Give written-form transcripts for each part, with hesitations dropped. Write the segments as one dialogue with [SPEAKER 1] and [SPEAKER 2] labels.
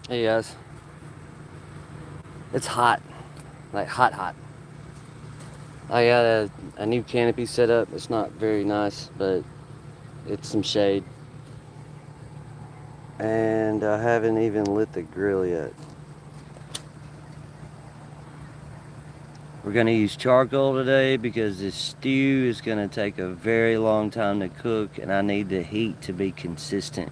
[SPEAKER 1] Hey guys, it's hot, like hot. I got a new canopy set up. It's not very nice, but it's some shade. And I haven't even lit the grill yet. We're gonna use charcoal today because this stew is gonna take a very long time to cook and I need the heat to be consistent.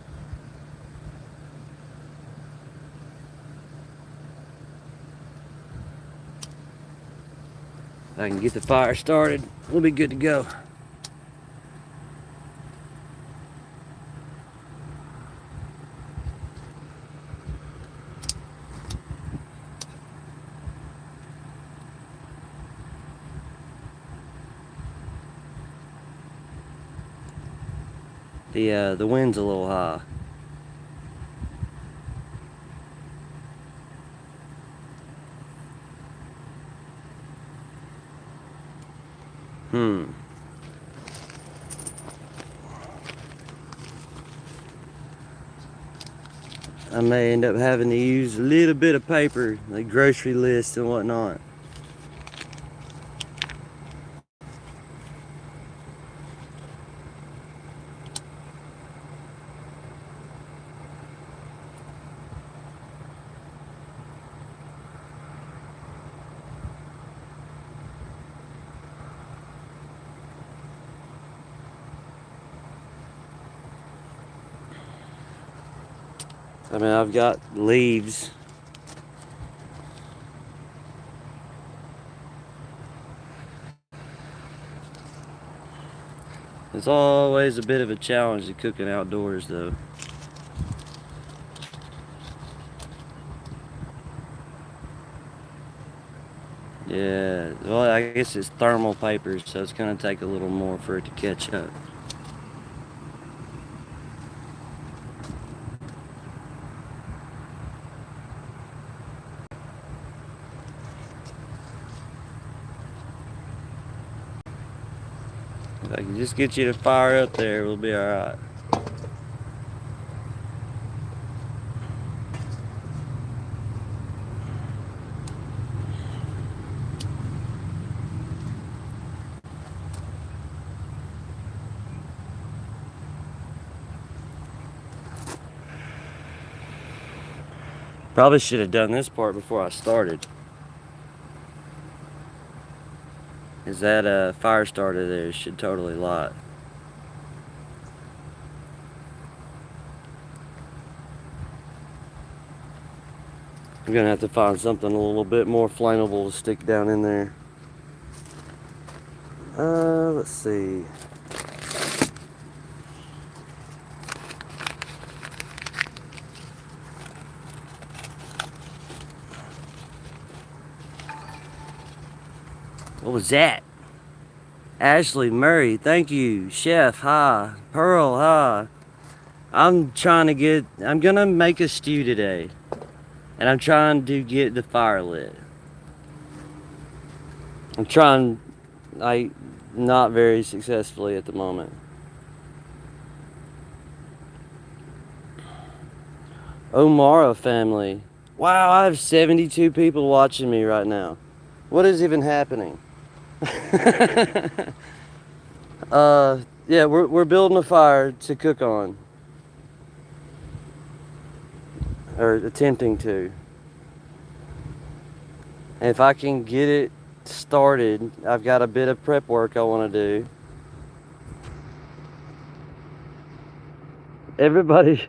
[SPEAKER 1] If I can get the fire started, we'll be good to go. The wind's a little high. I may end up having to use a little bit of paper, like grocery lists and whatnot. I mean, I've got leaves. It's always a bit of a challenge to cooking outdoors, though. Yeah, well, I guess it's thermal paper, so it's gonna take a little more for it to catch up. If I can just get you to fire up there, we'll be alright. Probably should have done this part before I started. Is that fire starter there should totally light. I'm gonna have to find something a little bit more flammable to stick down in there. Let's see. What was that? Ashley Murray, thank you. Chef, hi. Pearl, hi. I'm gonna make a stew today. And I'm trying to get the fire lit. I'm trying, not very successfully at the moment. Omara family. Wow, I have 72 people watching me right now. What is even happening? Yeah, we're building a fire to cook on. Or attempting to. And if I can get it started, I've got a bit of prep work I want to do. Everybody,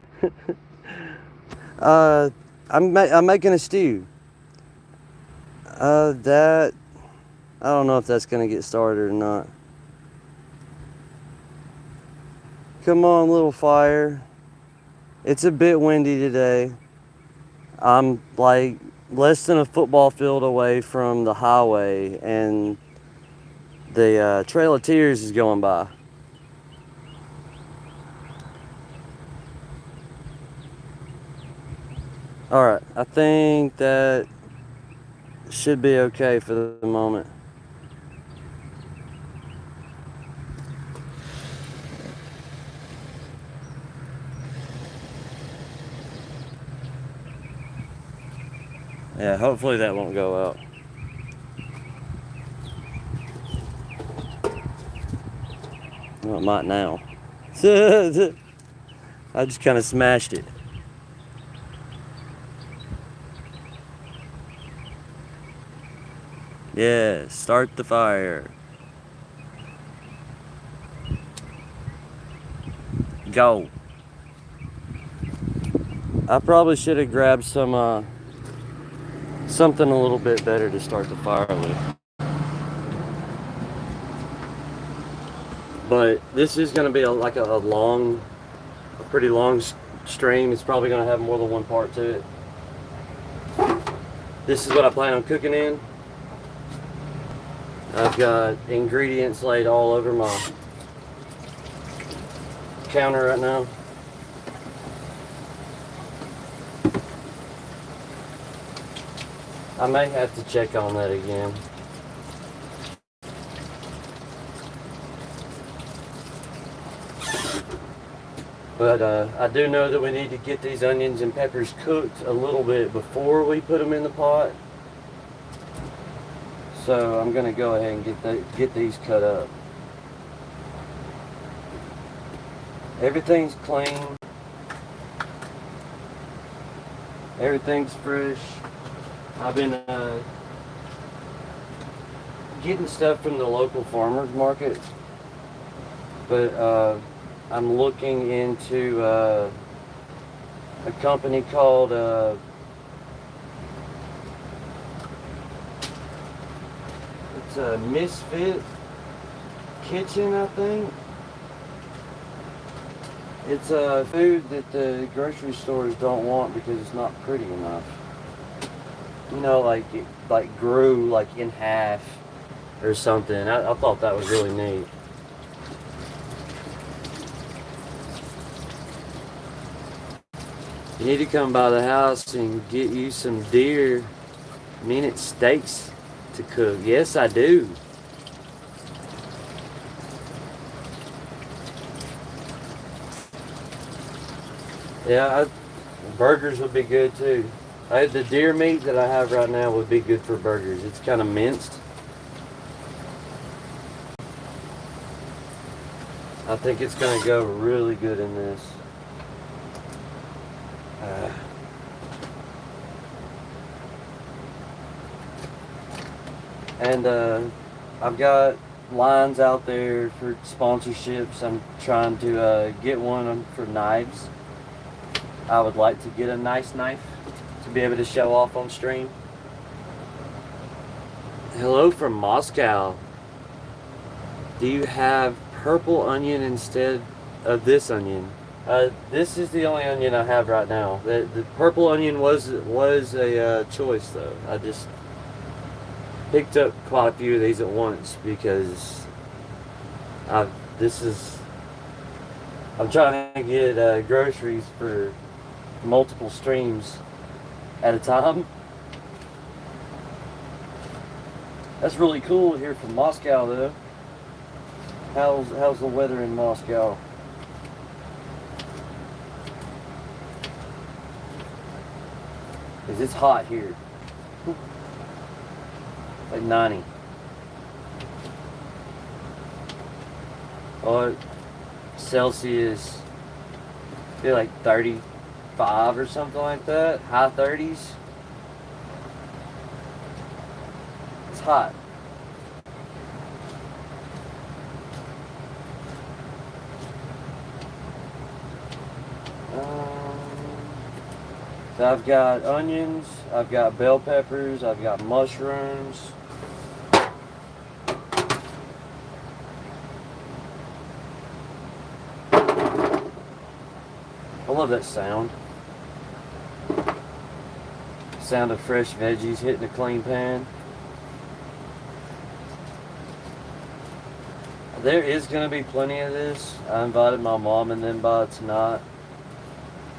[SPEAKER 1] I'm making a stew. That I don't know if that's gonna get started or not. Come on, little fire. It's a bit windy today. I'm like less than a football field away from the highway, and the Trail of Tears is going by. All right, I think that should be okay for the moment. Yeah, hopefully that won't go out. Well, it might now. I just kind of smashed it. Yeah, start the fire. Go. I probably should have grabbed some something a little bit better to start the fire with. But this is going to be like a pretty long stream. It's probably going to have more than one part to it. This is what I plan on cooking in. I've got ingredients laid all over my counter right now. I may have to check on that again. But I do know that we need to get these onions and peppers cooked a little bit before we put them in the pot. So I'm gonna go ahead and get these cut up. Everything's clean. Everything's fresh. I've been getting stuff from the local farmers market, but I'm looking into a company called it's a Misfit Kitchen, I think. It's a food that the grocery stores don't want because it's not pretty enough. You know, like it grew like in half or something. I thought that was really neat. You need to come by the house and get you some deer minute steaks to cook. Yes, I do. Yeah, burgers would be good too. The deer meat that I have right now would be good for burgers. It's kind of minced. I think it's going to go really good in this. And I've got lines out there for sponsorships. I'm trying to get one for knives. I would like to get a nice knife to be able to show off on stream. Hello from Moscow. Do you have purple onion instead of this onion? This is the only onion I have right now. The purple onion was a choice though. I just picked up quite a few of these at once because I'm trying to get groceries for multiple streams at a time. That's really cool to hear from Moscow though. How's the weather in Moscow? Cause it's hot here. Like 90. Or Celsius, I feel like 35 or something like that. High 30s. It's hot. So I've got onions, I've got bell peppers, I've got mushrooms. I love that sound. Sound of fresh veggies hitting a clean pan. There is going to be plenty of this. I invited my mom and them by tonight.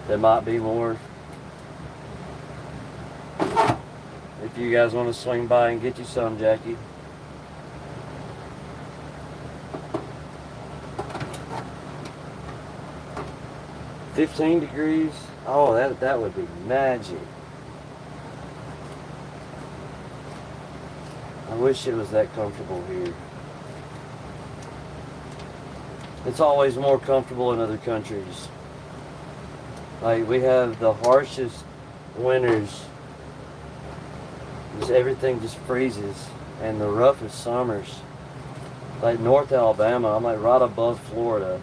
[SPEAKER 1] There might be more. If you guys want to swing by and get you some, Jackie. $15 degrees. Oh, that would be magic. I wish it was that comfortable here. It's always more comfortable in other countries. Like, we have the harshest winters. Just everything just freezes. And the roughest summers. Like North Alabama, I'm like right above Florida.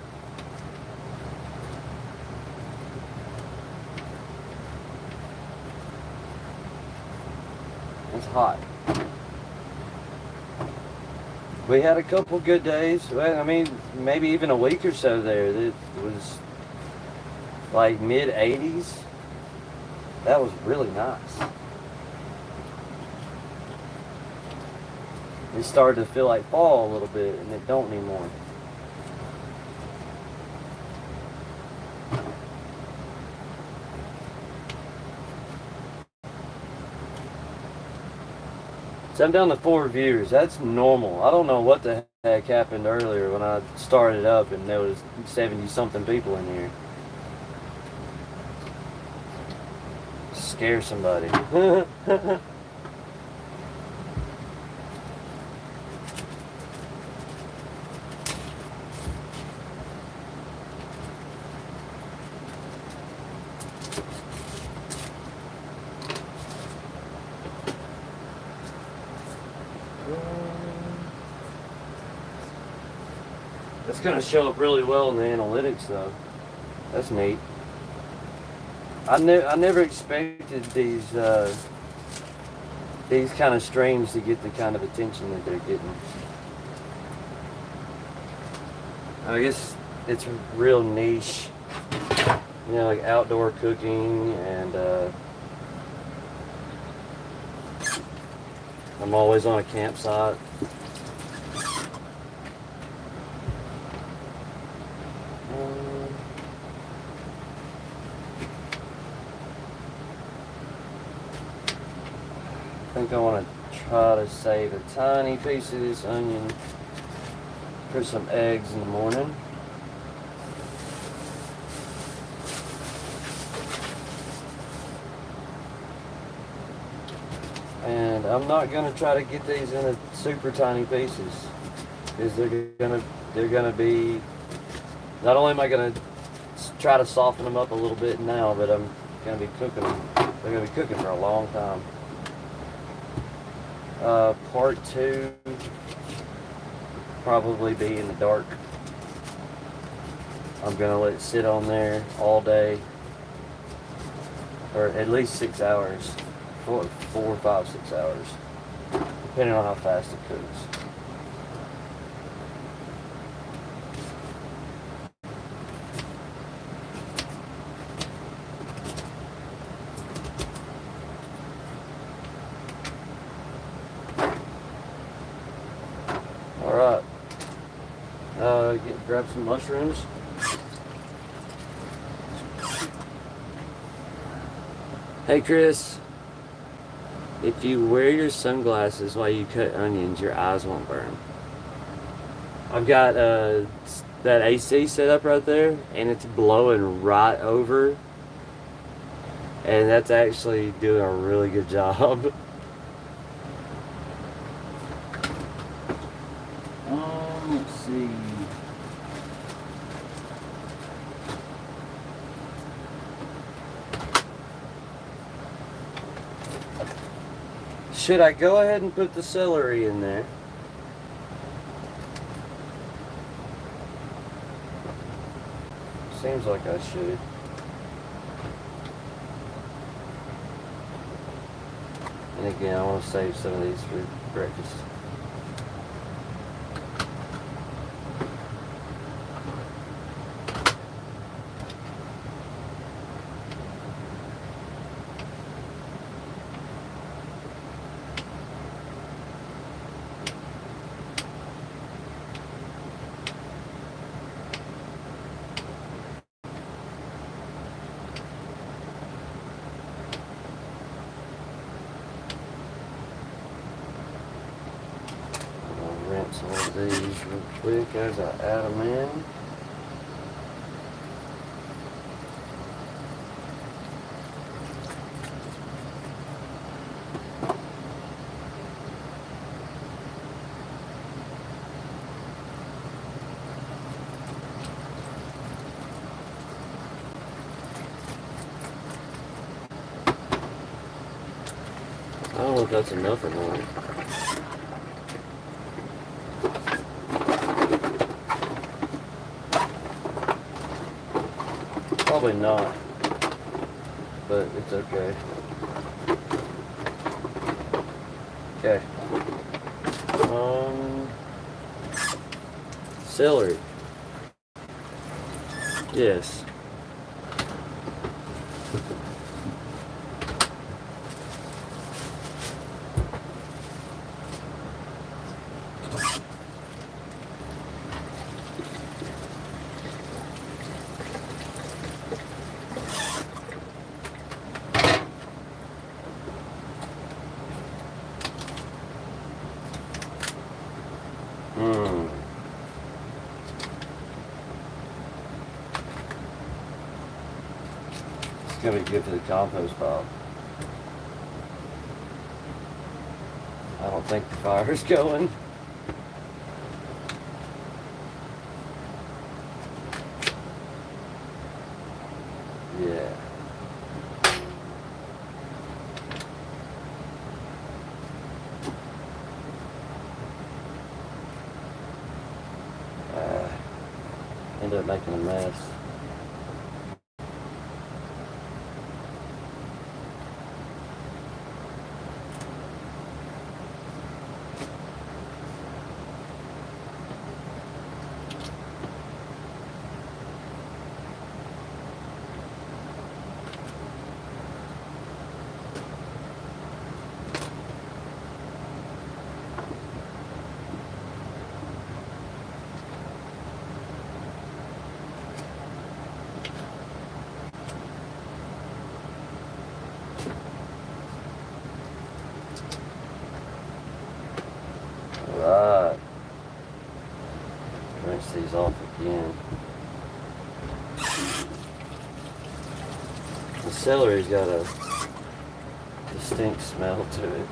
[SPEAKER 1] It's hot. We had a couple good days. Well, I mean, maybe even a week or so there. It was like mid 80s. That was really nice. It started to feel like fall a little bit, and it don't anymore. So I'm down to 4 viewers. That's normal. I don't know what the heck happened earlier when I started up and there was 70 something people in here. Scare somebody. It's going to show up really well in the analytics, though. That's neat. I never expected these kind of streams to get the kind of attention that they're getting. I guess it's real niche, you know, like outdoor cooking, and I'm always on a campsite. I think I want to try to save a tiny piece of this onion for some eggs in the morning. And I'm not going to try to get these into super tiny pieces, because they're gonna be, not only am I going to try to soften them up a little bit now, but I'm going to be cooking them. They're going to be cooking for a long time. Part 2 probably be in the dark. I'm gonna let it sit on there all day, or at least 6 hours, 4, 5, 6 hours, depending on how fast it cooks. Alright, grab some mushrooms. Hey Chris, if you wear your sunglasses while you cut onions, your eyes won't burn. I've got that AC set up right there, and it's blowing right over, and that's actually doing a really good job. Let's see. Should I go ahead and put the celery in there? Seems like I should. And again, I want to save some of these for breakfast. Some of these real quick as I add them in. I don't know if that's enough or not. Probably not, but it's okay. Okay. Celery. Yes. It's gonna be good for the compost pile. I don't think the fire's going. Yeah. Ended up making a mess. Alright. Rinse these off again. The celery's got a distinct smell to it.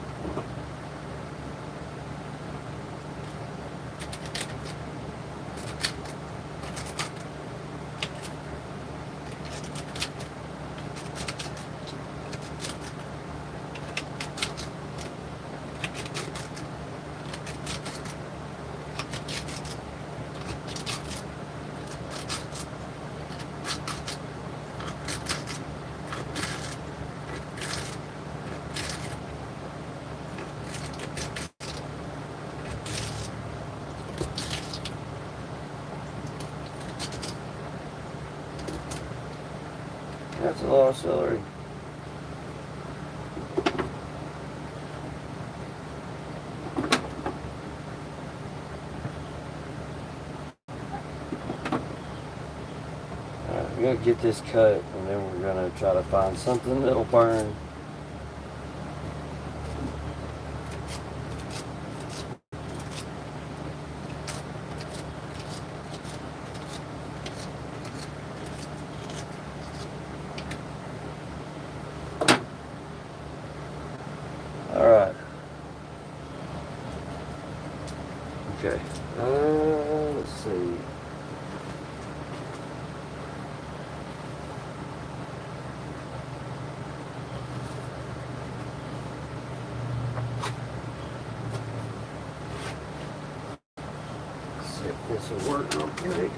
[SPEAKER 1] That's a lot of celery. Alright, we're gonna get this cut and then we're gonna try to find something that'll burn. Alright. Okay. Let's see. See if this will work real quick.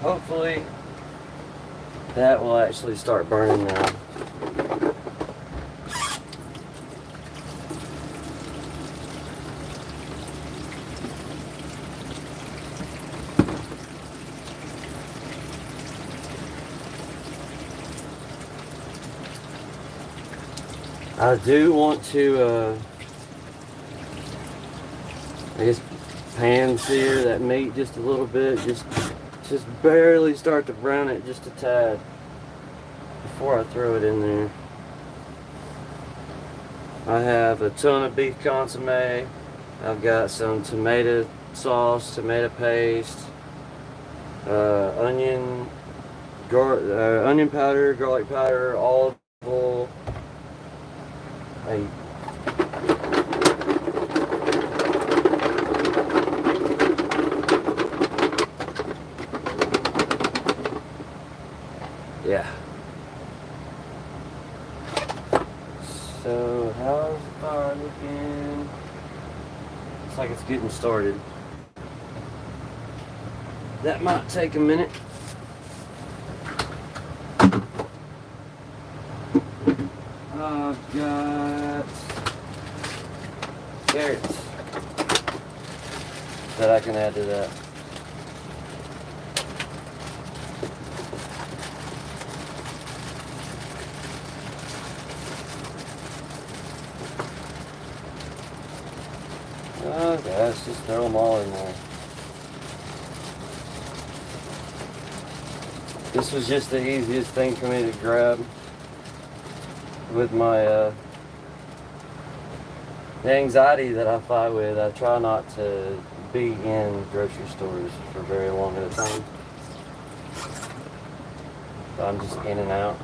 [SPEAKER 1] hopefully that will actually start burning now. I do want to, I guess, pan sear that meat just a little bit, just barely start to brown it just a tad before I throw it in there. I have a ton of beef consomme. I've got some tomato sauce, tomato paste, onion powder, garlic powder, olive oil. Yeah. So how's the fire looking? Looks like it's getting started. That might take a minute. I've got carrots that I can add to that. Okay, let's just throw them all in there. This was just the easiest thing for me to grab with my the anxiety that I fight with. I try not to be in grocery stores for very long at a time. So I'm just in and out.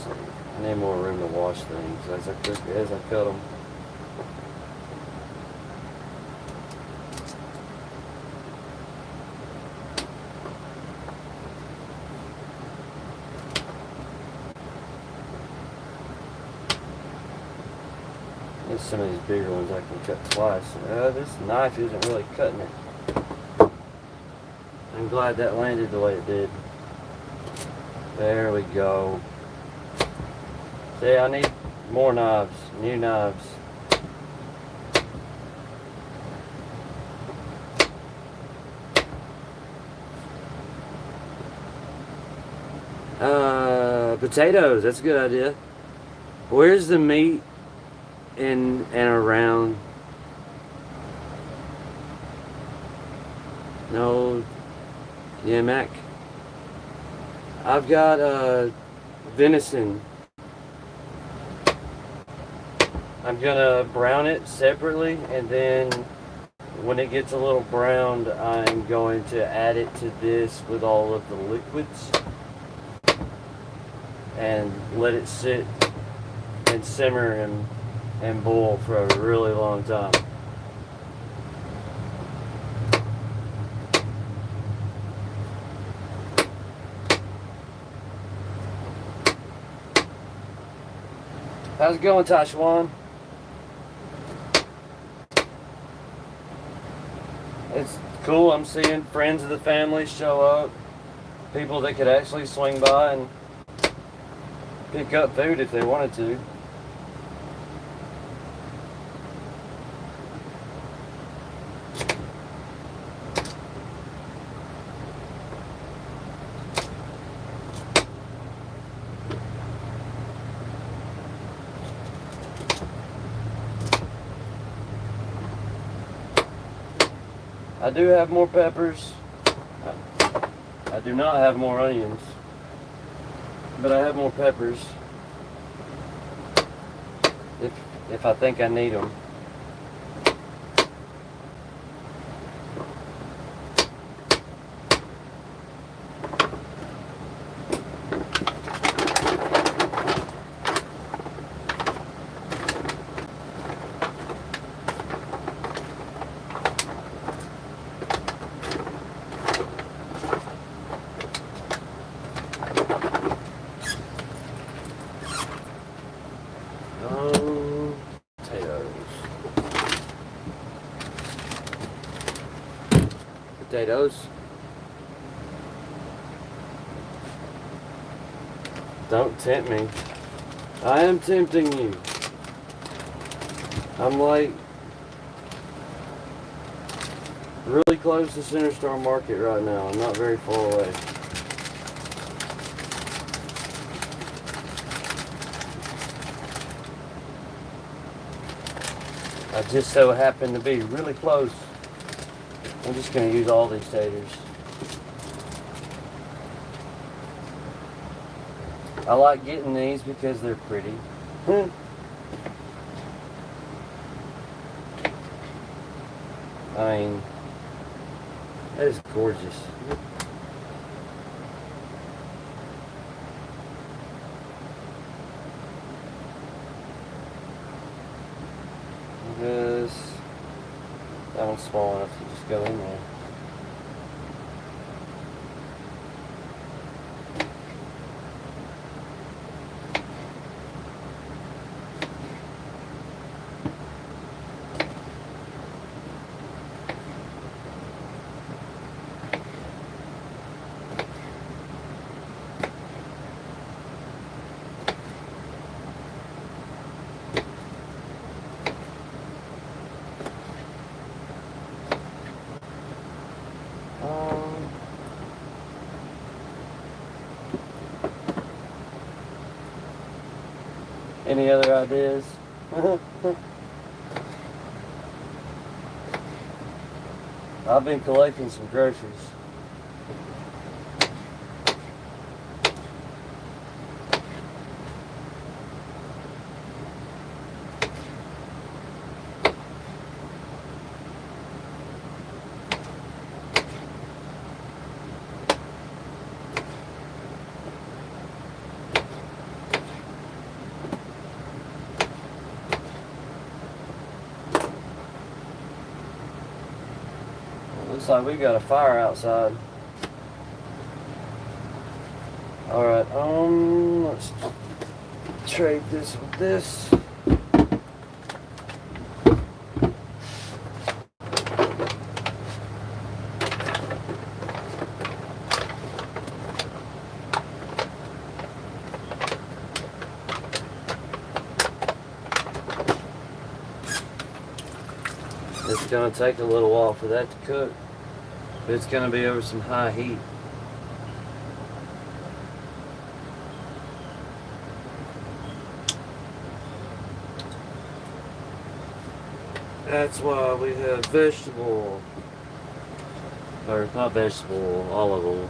[SPEAKER 1] So I need more room to wash things as I cut them. There's some of these bigger ones I can cut twice. This knife isn't really cutting it. I'm glad that landed the way it did. There we go. See, I need more knives, new knives. Potatoes, that's a good idea. Where's the meat in and around? No, yeah, Mac. I've got venison. I'm gonna brown it separately, and then when it gets a little browned, I'm going to add it to this with all of the liquids and let it sit and simmer and boil for a really long time. How's it going, Tashwan? It's cool. I'm seeing friends of the family show up, people that could actually swing by and pick up food if they wanted to. I do have more peppers. I do not have more onions, but I have more peppers if I think I need them. potatoes. Don't tempt me. I am tempting you. I'm like really close to Center Star Market right now. I'm not very far away. I just so happen to be really close. I'm just going to use all these taters. I like getting these because they're pretty. I mean, that is gorgeous. This, that one's small enough to just go in there. Any other ideas? I've been collecting some groceries. Looks like we got a fire outside. Alright, let's trade this with this. It's going to take a little while for that to cook, but it's going to be over some high heat. That's why we have vegetable, or not vegetable, olive oil.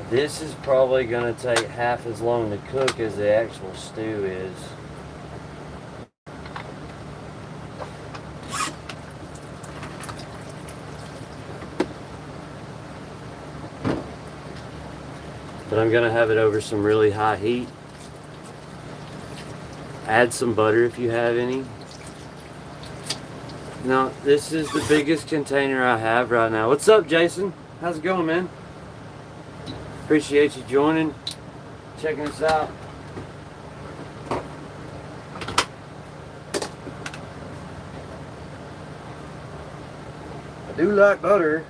[SPEAKER 1] This is probably going to take half as long to cook as the actual stew is. But I'm going to have it over some really high heat. Add some butter if you have any. Now, this is the biggest container I have right now. What's up, Jason? How's it going, man? Appreciate you joining, checking us out. I do like butter.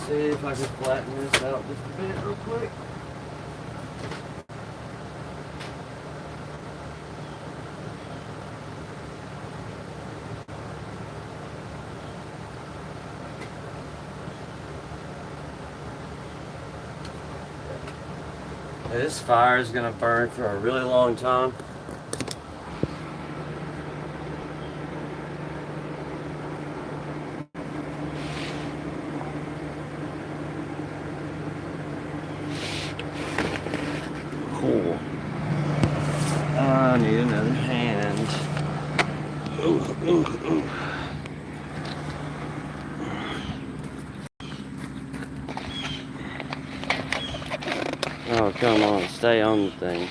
[SPEAKER 1] See if I can flatten this out just a bit real quick. This fire is going to burn for a really long time. Cool. I need another hand. Ooh, ooh, ooh. Come on, stay on the thing.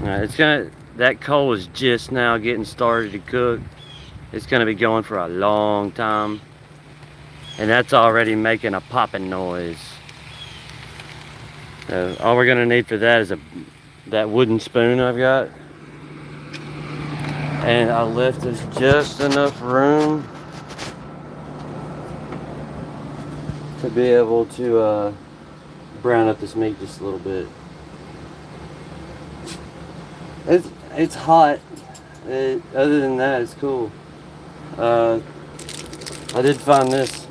[SPEAKER 1] Alright, that coal is just now getting started to cook. It's gonna be going for a long time. And that's already making a popping noise. So all we're gonna need for that is that wooden spoon I've got. And I left us just enough room to be able to brown up this meat just a little bit. It's hot. Other than that, it's cool. I did find this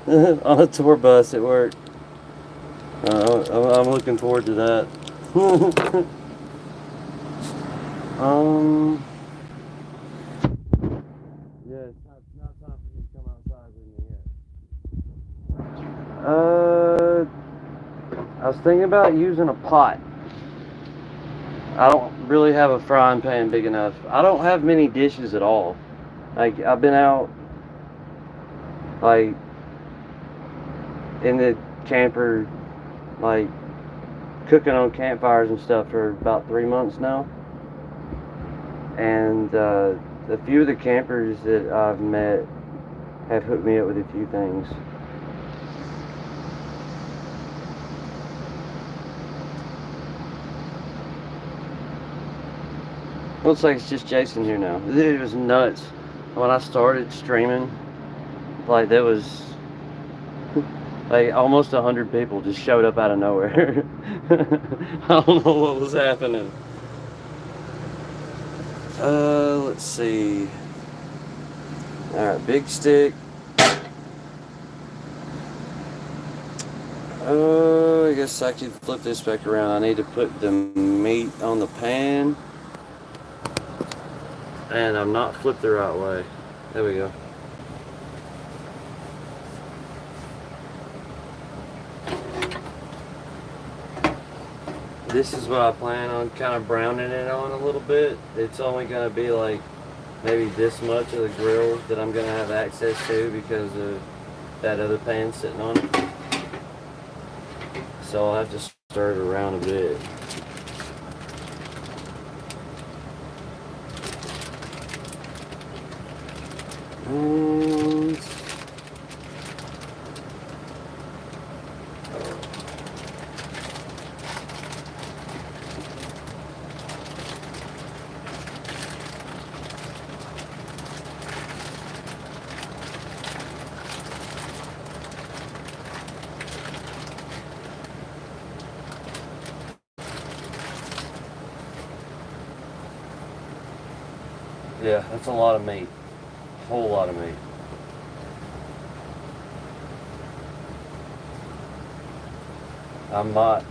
[SPEAKER 1] on a tour bus at work. I'm looking forward to that. Yeah, it's not time for you to come outside with me yet. I was thinking about using a pot. I don't really have a frying pan big enough. I don't have many dishes at all. Like, I've been out, like, in the camper, like, cooking on campfires and stuff for about 3 months now. And a few of the campers that I've met have hooked me up with a few things. Looks like it's just Jason here now. It was nuts. When I started streaming, like, there was like almost 100 people just showed up out of nowhere. I don't know what was happening. Let's see. Alright, big stick. I guess I could flip this back around. I need to put the meat on the pan. And I'm not flipped the right way. There we go. This is what I plan on kind of browning it on a little bit. It's only going to be like maybe this much of the grill that I'm going to have access to because of that other pan sitting on it. So I'll have to stir it around a bit. Yeah, that's a lot of meat. A whole lot of meat. I might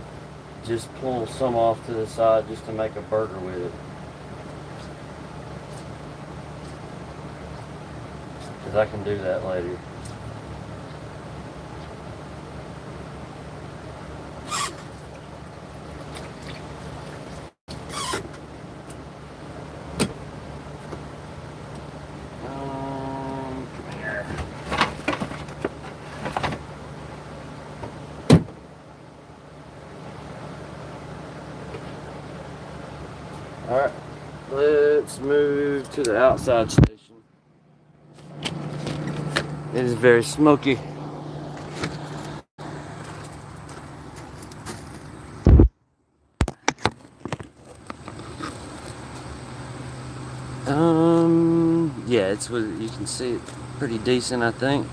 [SPEAKER 1] just pull some off to the side just to make a burger with it. Because I can do that later. Alright, let's move to the outside station. It is very smoky. Yeah, it's what you can see it pretty decent, I think.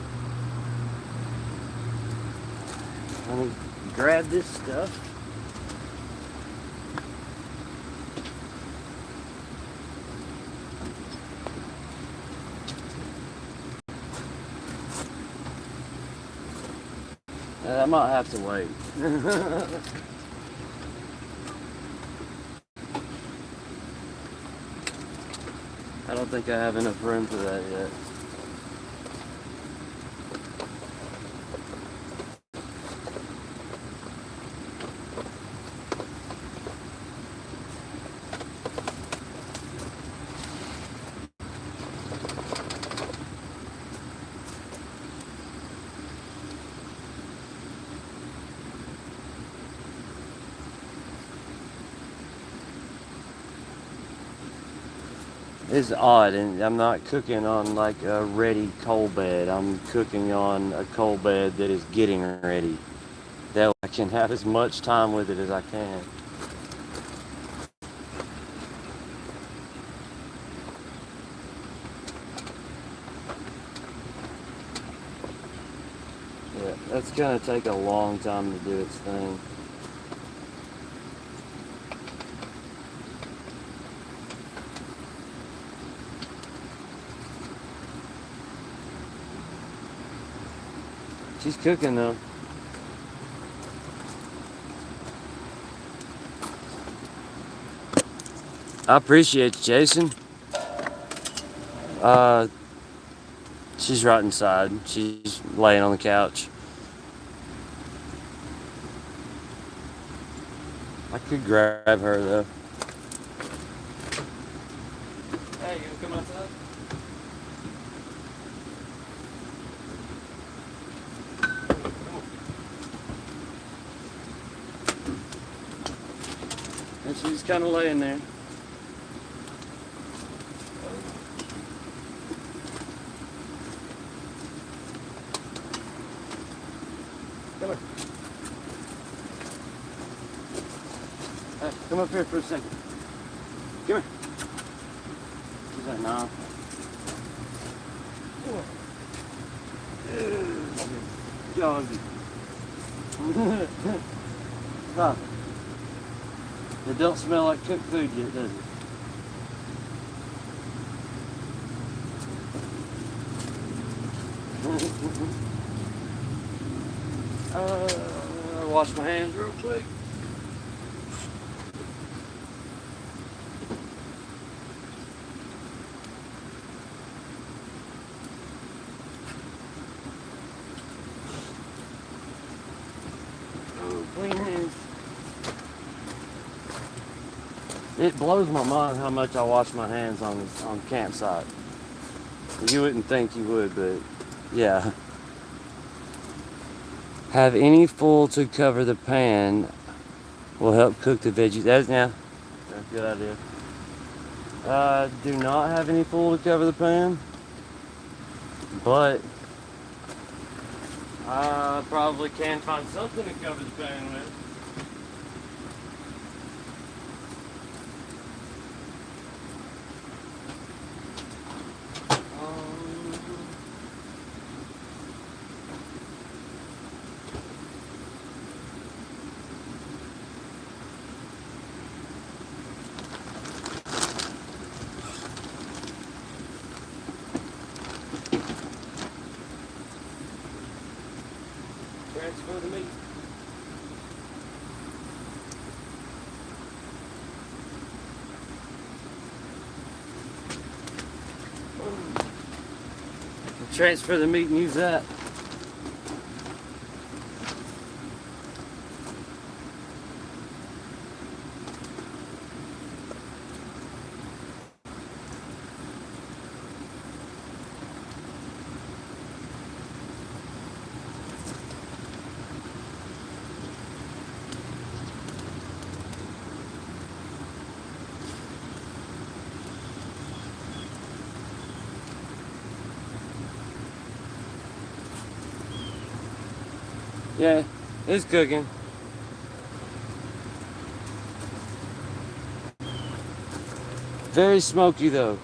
[SPEAKER 1] Let me grab this stuff. I might have to wait. I don't think I have enough room for that yet. It's odd, and I'm not cooking on like a ready coal bed. I'm cooking on a coal bed that is getting ready. That way I can have as much time with it as I can. Yeah, that's gonna take a long time to do its thing. She's cooking though. I appreciate you, Jason. Uh, she's right inside. She's laying on the couch. I could grab her though. Hey, you gonna come outside? And she's kind of laying there. Come here. Hey, come up here for a second. Come here. She's like, nah. Doggy. Huh. It don't smell like cooked food yet, does it? Wash my hands real quick. Oh, clean hands. It blows my mind how much I wash my hands on campsite. You wouldn't think you would, but yeah. Have any full to cover the pan will help cook the veggies. That's a good idea. Do not have any full to cover the pan, but I probably can find something to cover the pan with. Transfer the meat. Transfer the meat and use that. Yeah, it's cooking. Very smoky though.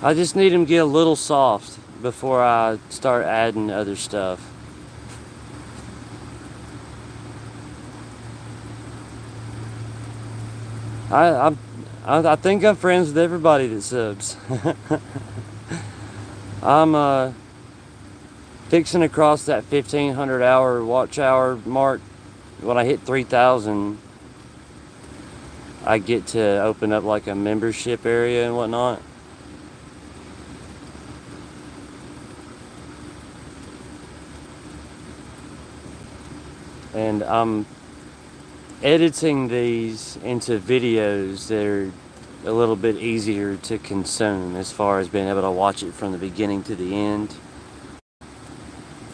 [SPEAKER 1] I just need them to get a little soft before I start adding other stuff. I think I'm friends with everybody that subs. I'm fixing to cross that 1,500 hour watch hour mark. When I hit 3,000, I get to open up like a membership area and whatnot. And I'm editing these into videos that are a little bit easier to consume as far as being able to watch it from the beginning to the end.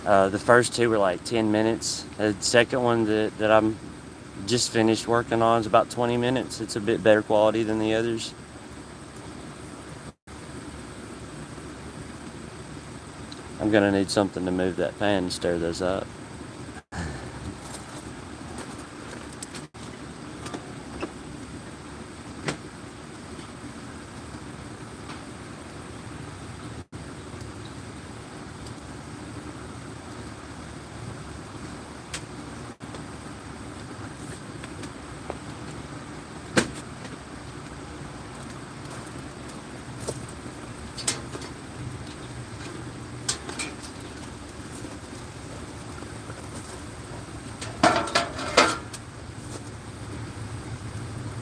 [SPEAKER 1] The first two were like 10 minutes. The second one that I'm just finished working on. It's about 20 minutes. It's a bit better quality than the others. I'm gonna need something to move that pan and stir those up.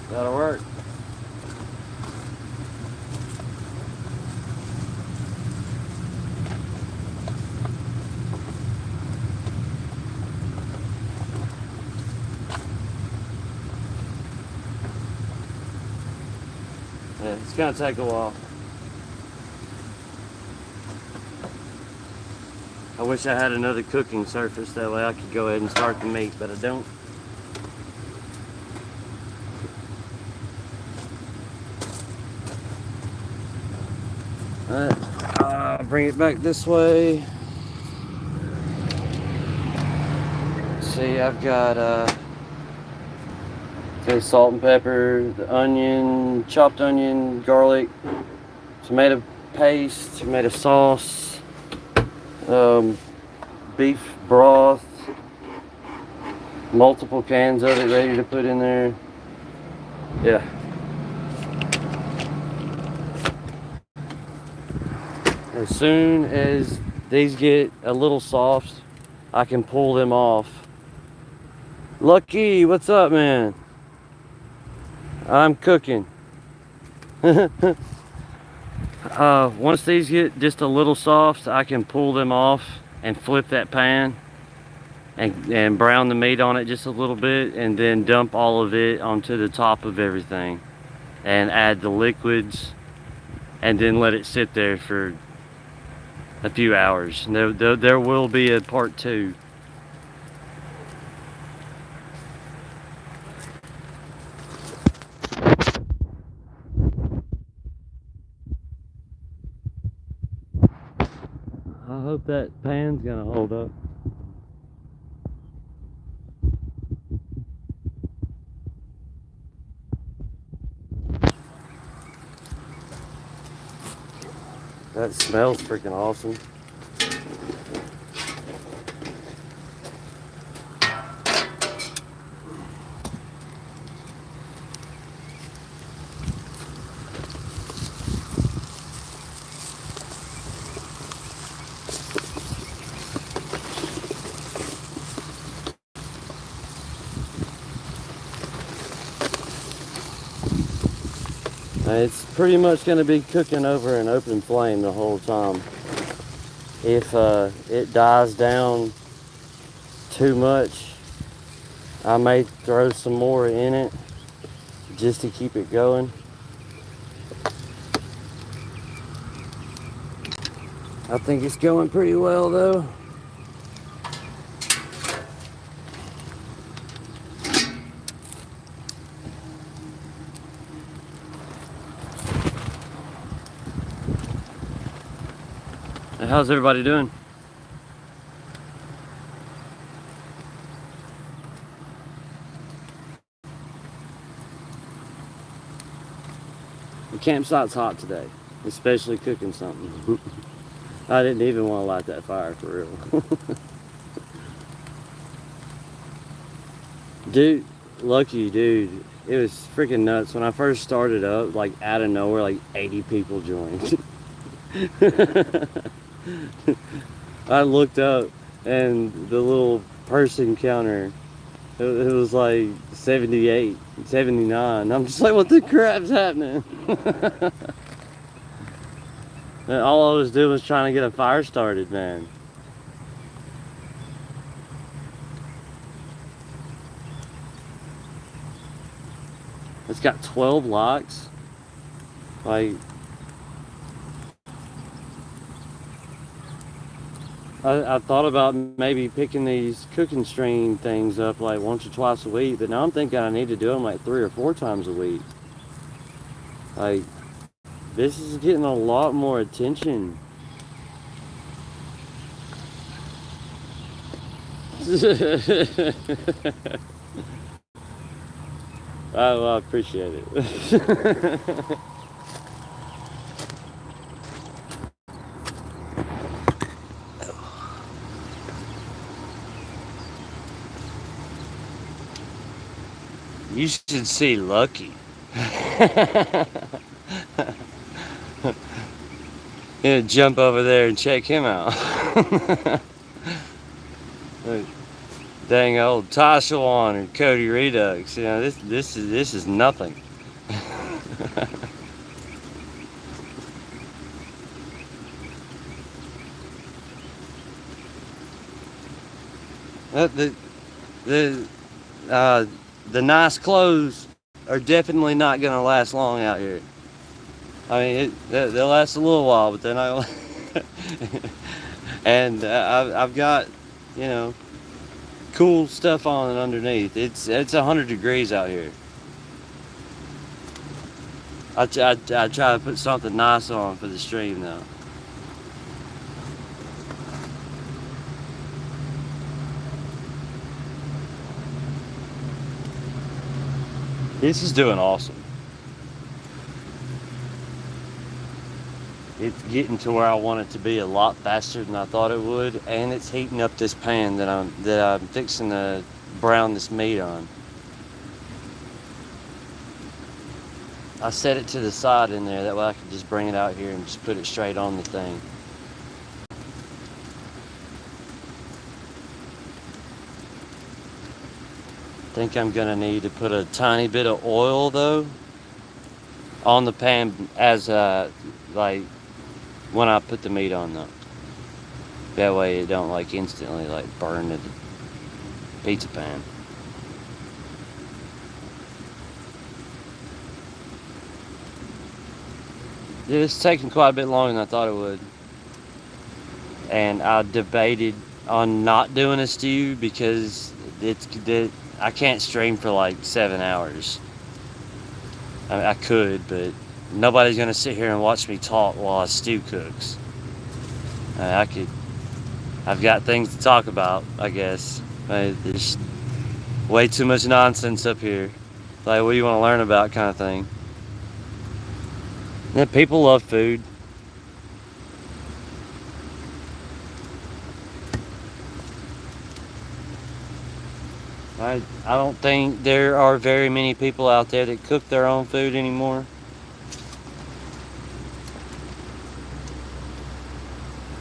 [SPEAKER 1] That'll work. Yeah, it's gonna take a while. I wish I had another cooking surface, that way I could go ahead and start the meat, but I don't. Alright, bring it back this way. See, I've got okay, salt and pepper, the onion, chopped onion, garlic, tomato paste, tomato sauce, beef broth, multiple cans of it ready to put in there. Yeah. As soon as these get a little soft, I can pull them off. Lucky, what's up, man? I'm cooking. Once these get just a little soft, I can pull them off and flip that pan and brown the meat on it just a little bit, and then dump all of it onto the top of everything and add the liquids, and then let it sit there for a few hours. There will be a part 2. I hope that pan's gonna hold up. That smells freaking awesome. It's pretty much going to be cooking over an open flame the whole time. If it dies down too much, I may throw some more in it just to keep it going. I think it's going pretty well though. How's everybody doing? The campsite's hot today, especially cooking something. I didn't even want to light that fire for real. Dude, lucky dude. It was freaking nuts. When I first started up, like out of nowhere, like 80 people joined. I looked up and the little person counter, it was like 78, 79. I'm just like, what the crap's happening? And all I was doing was trying to get a fire started, man. It's got 12 locks. Like, I thought about maybe picking these cooking stream things up like once or twice a week, but now I'm thinking I need to do them like 3 or 4 times a week. Like, this is getting a lot more attention. I appreciate it. You should see Lucky. Yeah, jump over there and check him out. Dang old Tashawan or Cody Redux. You know, this is nothing. the the the nice clothes are definitely not gonna last long out here. I mean, they'll last a little while, but they're not. And I've got, you know, cool stuff on underneath. It's 100 degrees out here. I try to put something nice on for the stream though. This is doing awesome. It's getting to where I want it to be a lot faster than I thought it would, and it's heating up this pan that I'm fixing to brown this meat on. I set it to the side in there, that way I can just bring it out here and just put it straight on the thing. I think I'm gonna need to put a tiny bit of oil though on the pan as like when I put the meat on though. That way it don't like instantly like burn the pizza pan. It's taking quite a bit longer than I thought it would. And I debated on not doing a stew because I can't stream for like 7 hours. I mean, I could, but nobody's gonna sit here and watch me talk while a stew cooks. I've got things to talk about, I guess. There's way too much nonsense up here. Like, what do you want to learn about, kind of thing. Yeah, people love food. I don't think there are very many people out there that cook their own food anymore.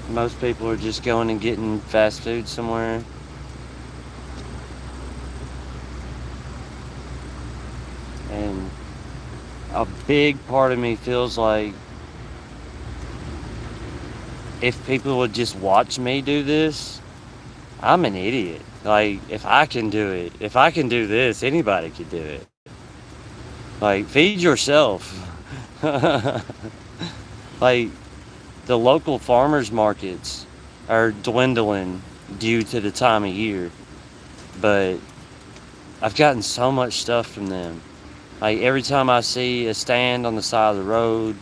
[SPEAKER 1] Most people are just going and getting fast food somewhere. And a big part of me feels like if people would just watch me do this, I'm an idiot. Like, if I can do it, if I can do this, anybody could do it. Like, feed yourself. Like, the local farmers markets are dwindling due to the time of year. But I've gotten so much stuff from them. Like, every time I see a stand on the side of the road,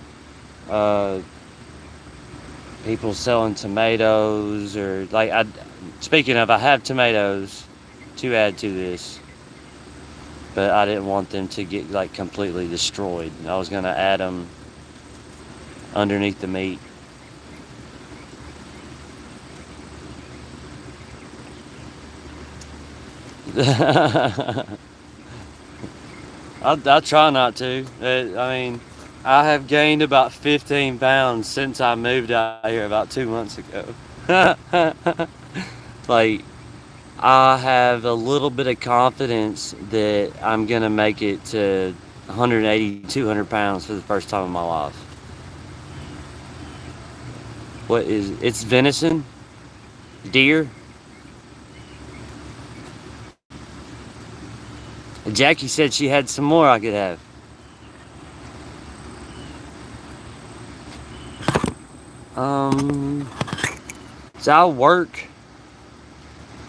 [SPEAKER 1] people selling tomatoes, or like, speaking of, I have tomatoes to add to this, but I didn't want them to get like completely destroyed. I was gonna add them underneath the meat. I try not to. I mean, I have gained about 15 pounds since I moved out here about 2 months ago. Like, I have a little bit of confidence that I'm gonna make it to 180, 200 pounds for the first time in my life. What is it? It's venison? Deer? Jackie said she had some more I could have. So I work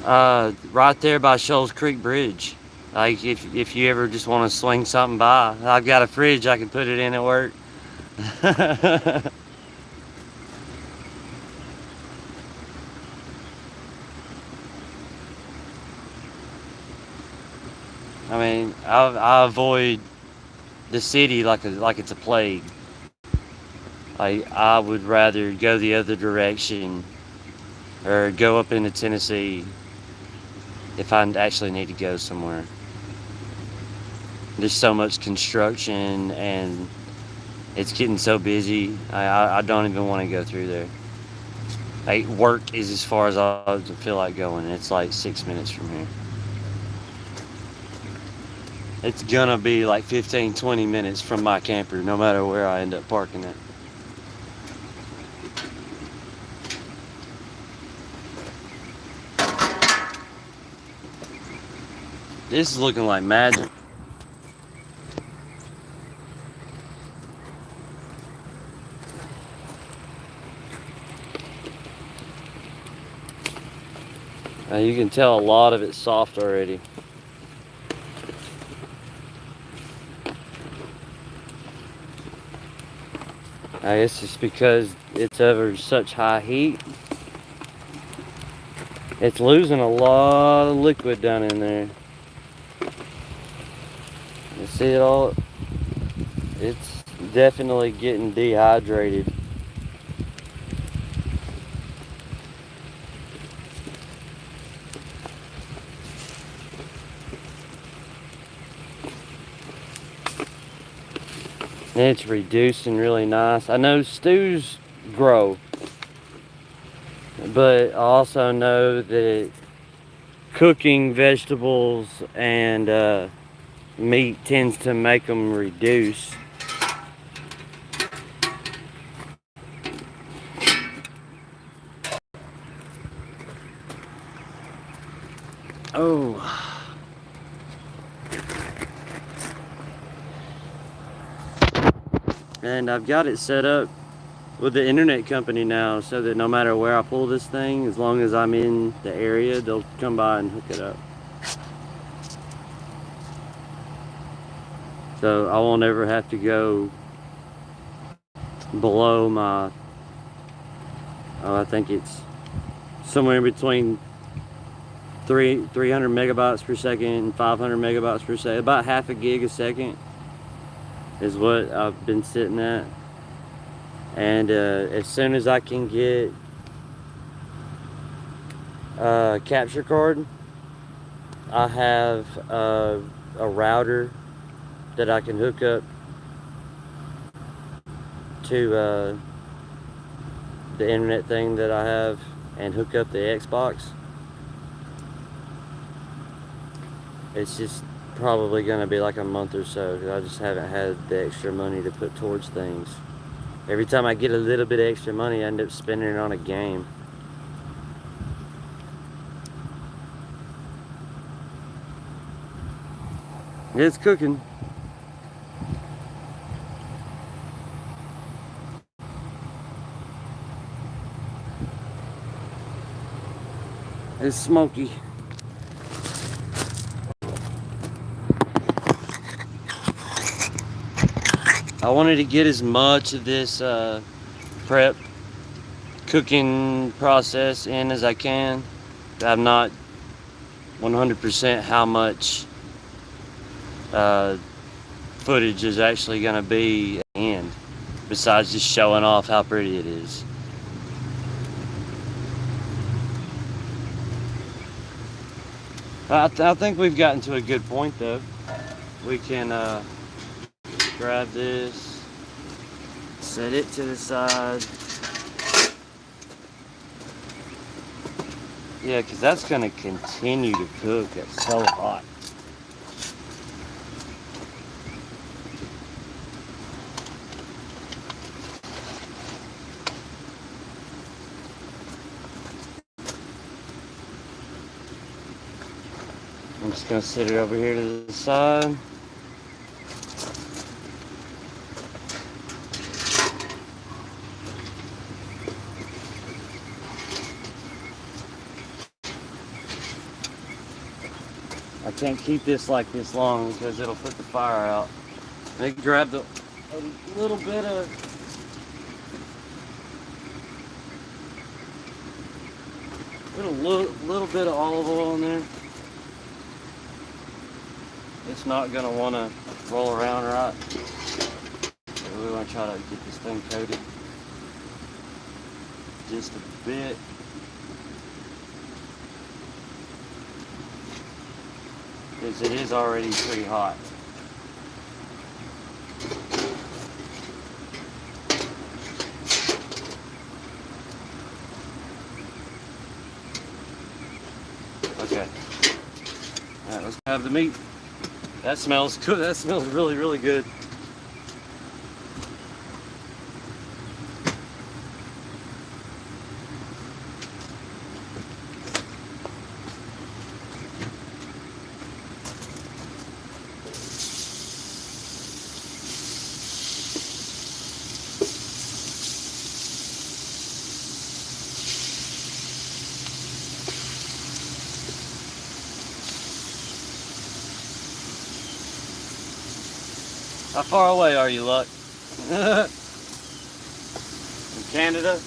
[SPEAKER 1] right there by Shoals Creek Bridge. Like if you ever just want to swing something by, I've got a fridge I can put it in at work. I mean, I avoid the city like it's a plague. Like I would rather go the other direction or go up into Tennessee if I actually need to go somewhere. There's so much construction and it's getting so busy. I don't even want to go through there. Like work is as far as I feel like going. It's like 6 minutes from here. It's gonna be like 15, 20 minutes from my camper, no matter where I end up parking it. This is looking like magic. You can tell a lot of it's soft already. I guess it's because it's over such high heat. It's losing a lot of liquid down in there. You see it all? It's definitely getting dehydrated. It's reducing really nice. I know stews grow, but I also know that cooking vegetables and meat tends to make them reduce. Oh. And I've got it set up with the internet company now so that no matter where I pull this thing, as long as I'm in the area, they'll come by and hook it up. So I won't ever have to go below my, I think it's somewhere in between 300 megabytes per second and 500 megabytes per second. About half a gig a second is what I've been sitting at. And as soon as I can get a capture card, I have a router that I can hook up to the internet thing that I have and hook up the Xbox. It's just probably going to be like a month or so because I just haven't had the extra money to put towards things. Every time I get a little bit of extra money, I end up spending it on a game. It's cooking. It's smoky. I wanted to get as much of this prep cooking process in as I can. I'm not 100% how much footage is actually going to be at the end, besides just showing off how pretty it is. I think we've gotten to a good point though. We can grab this, set it to the side. Yeah, because that's going to continue to cook. It's so hot. I'm just going to set it over here to the side. I can't keep this like this long because it'll put the fire out. They grabbed a little bit of little bit of olive oil in there. It's not gonna want to roll around right. So we want to try to get this thing coated just a bit. Because it is already pretty hot. Okay. Alright, let's have the meat. That smells good. That smells really, really good. How far away are you, Luck? In Canada?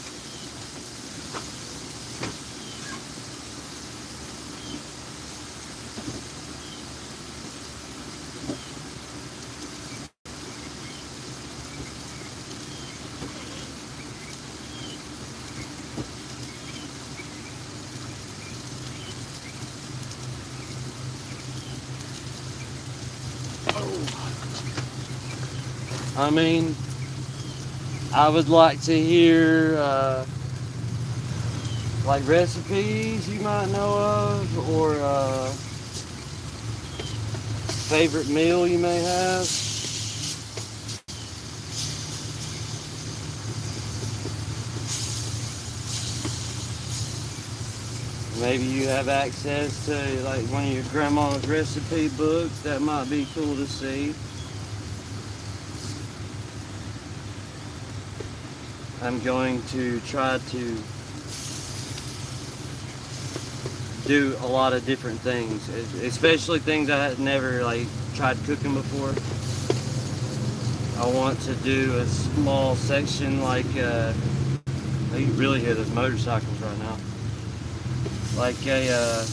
[SPEAKER 1] I mean, I would like to hear like recipes you might know of, or favorite meal you may have. Maybe you have access to like one of your grandma's recipe books. That might be cool to see. I'm going to try to do a lot of different things, especially things I had never like tried cooking before. I want to do a small section like you can really hear those motorcycles right now. Like a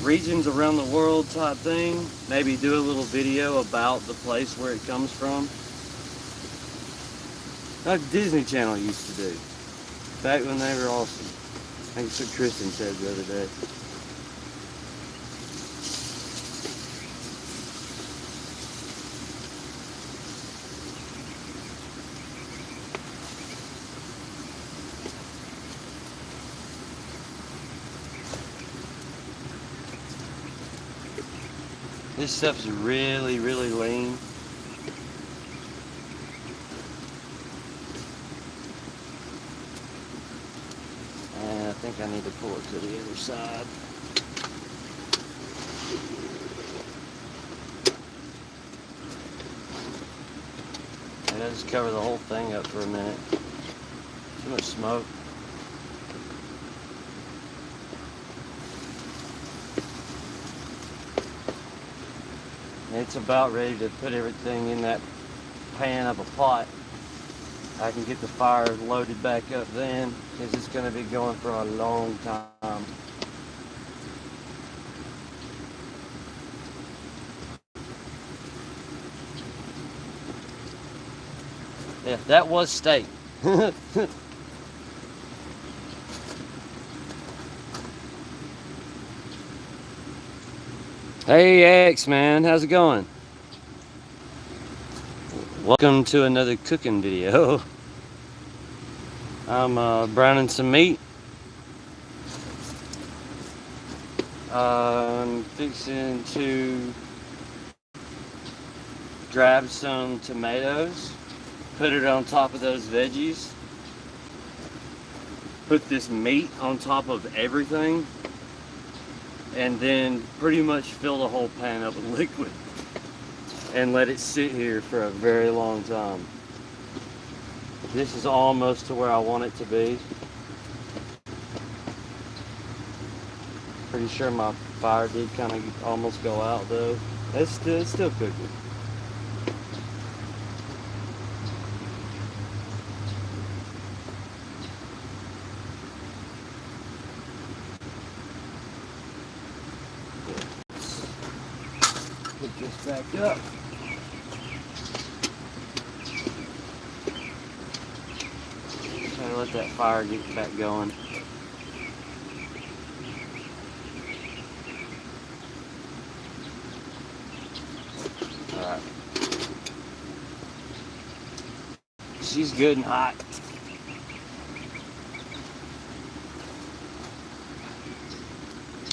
[SPEAKER 1] regions around the world type thing. Maybe do a little video about the place where it comes from. Like Disney Channel used to do, back when they were awesome. I think that's what Kristen said the other day. This stuff's really, really lean. And I think I need to pull it to the other side. And I just cover the whole thing up for a minute. Too much smoke. It's about ready to put everything in that pan of a pot. I can get the fire loaded back up then, because it's going to be going for a long time. Yeah, that was steak. Hey X man, how's it going? Welcome to another cooking video. I'm browning some meat. I'm fixing to grab some tomatoes, put it on top of those veggies, put this meat on top of everything, and then pretty much fill the whole pan up with liquid and let it sit here for a very long time. This is almost to where I want it to be. Pretty sure my fire did kind of almost go out though. It's still cooking. Put this back up. Try to let that fire get back going. Alright. She's good and hot.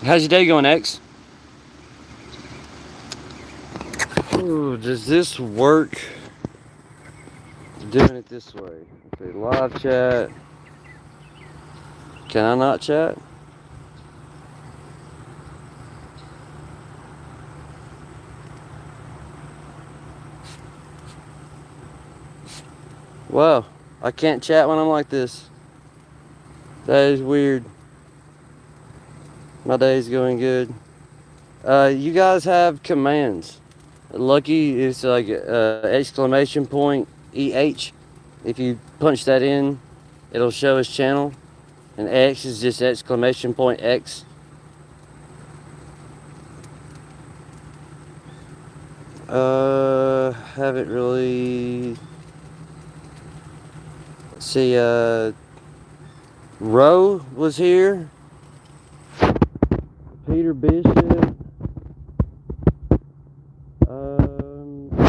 [SPEAKER 1] How's your day going, X? Ooh, does this work? Doing it this way. Okay, live chat. Can I not chat? Wow, I can't chat when I'm like this. That is weird. My day's going good. You guys have commands. Lucky is like exclamation point EH. If you punch that in, it'll show his channel. And X is just exclamation point X. Haven't really. Let's see, Roe was here. Peter Bishop.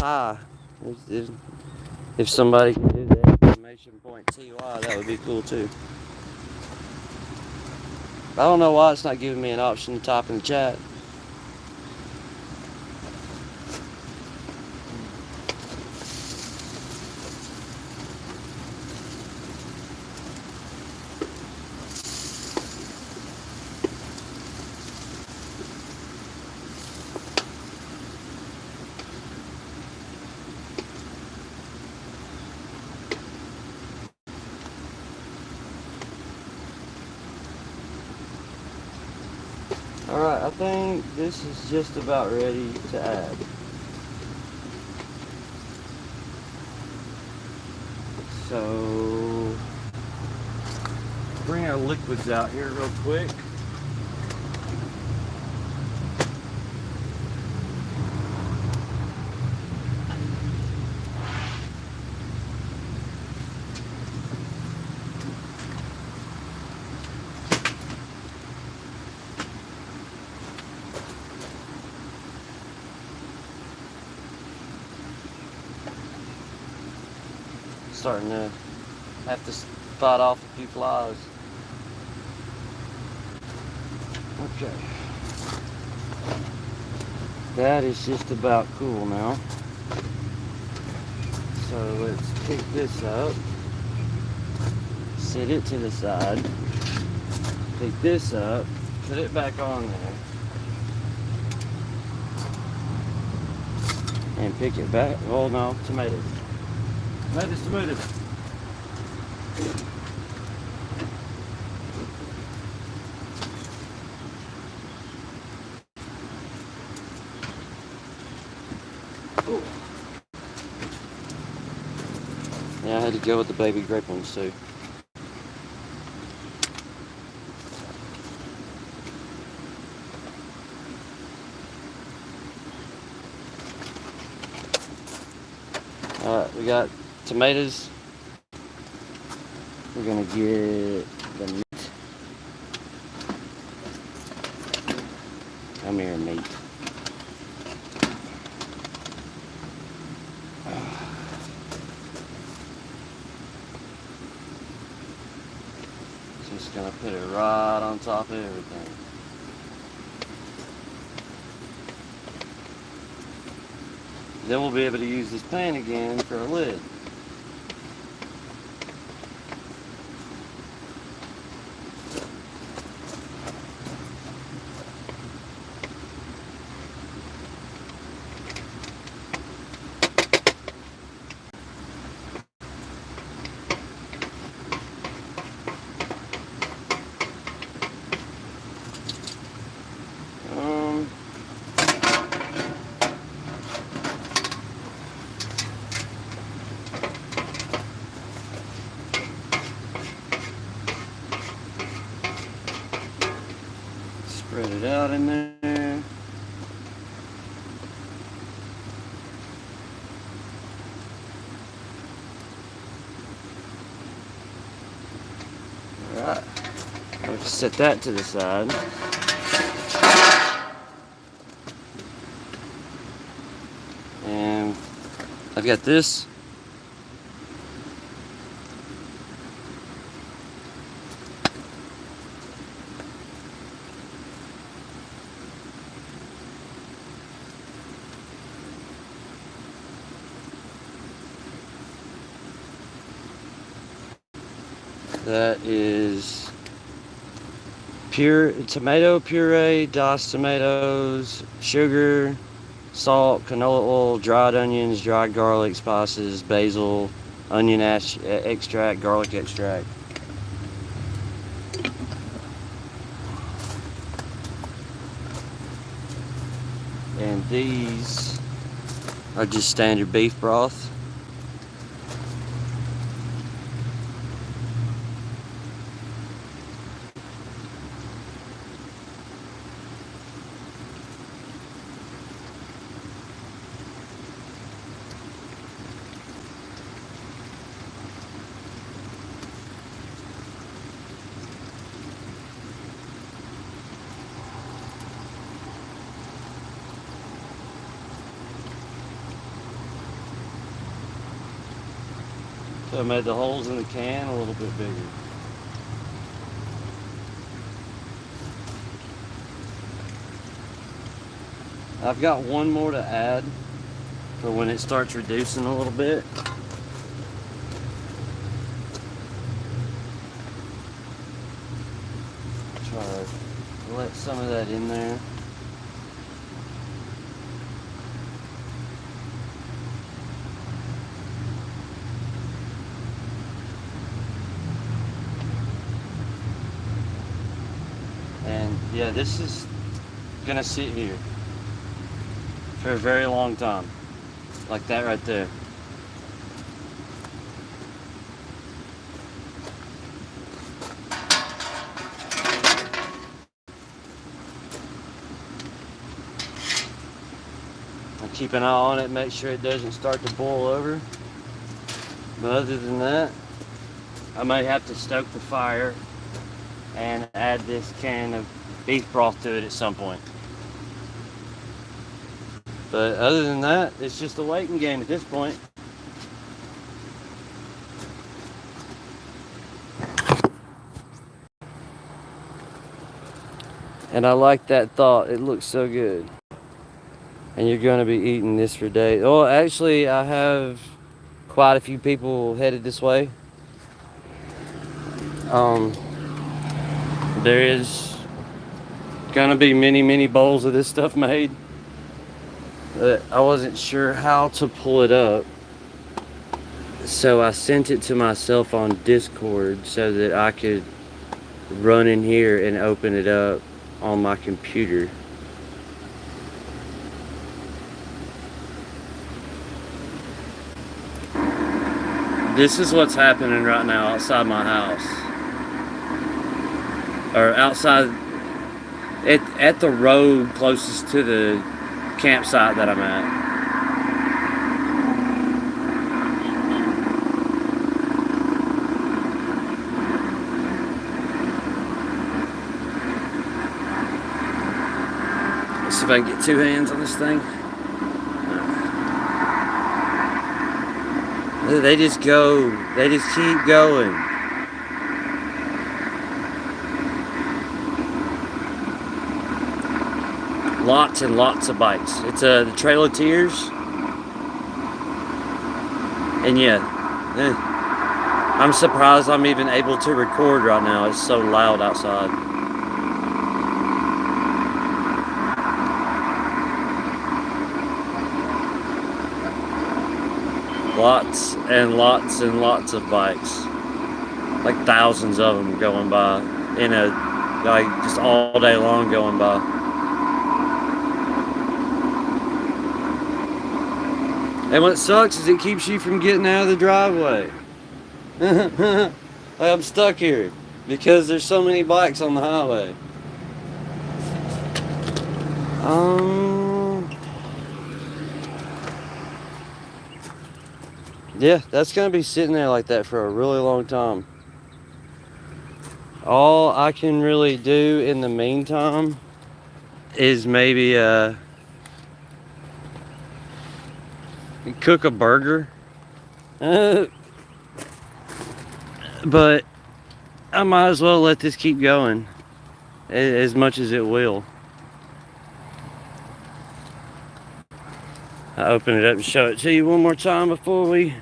[SPEAKER 1] Hi. If somebody can do the exclamation point TY, that would be cool too. I don't know why it's not giving me an option to type in the chat. Alright, I think this is just about ready to add. So, bring our liquids out here real quick. Starting to have to fight off a few flies. Okay. That is just about cool now. So let's pick this up. Set it to the side. Pick this up. Put it back on there. And pick it back. Oh no, tomatoes. Tomatoes. Ooh. Yeah, I had to go with the baby grape ones too. Alright, we got tomatoes. We're gonna get the meat. Come here, meat. Just gonna put it right on top of everything. Then we'll be able to use this pan again for a lid. Spread it out in there. Alright, I'll just set that to the side. And I've got this. That is pure tomato puree, diced tomatoes, sugar, salt, canola oil, dried onions, dried garlic, spices, basil, onion extract, garlic extract. And these are just standard beef broth. So I made the holes in the can a little bit bigger. I've got one more to add for when it starts reducing a little bit. Try to let some of that in there. And yeah, this is gonna sit here for a very long time, like that right there. I keep an eye on it, make sure it doesn't start to boil over. But other than that, I may have to stoke the fire and add this can of beef broth to it at some point. But other than that, it's just a waiting game at this point. And I like that thought. It looks so good. And you're going to be eating this for days. Oh, actually, I have quite a few people headed this way. There is going to be many bowls of this stuff made. But I wasn't sure how to pull it up. So I sent it to myself on Discord so that I could run in here and open it up on my computer. This is what's happening right now outside my house. Or outside, at the road closest to the campsite that I'm at. Let's see if I can get two hands on this thing. They just go, they just keep going. Lots and lots of bikes. It's the Trail of Tears. And yeah, I'm surprised I'm even able to record right now. It's so loud outside. Lots and lots and lots of bikes. Like thousands of them going by in a, like just all day long going by. And what sucks is it keeps you from getting out of the driveway. Like I'm stuck here because there's so many bikes on the highway. Yeah, that's gonna be sitting there like that for a really long time. All I can really do in the meantime is maybe cook a burger. But I might as well let this keep going as much as it will. I open it up and show it to you one more time before we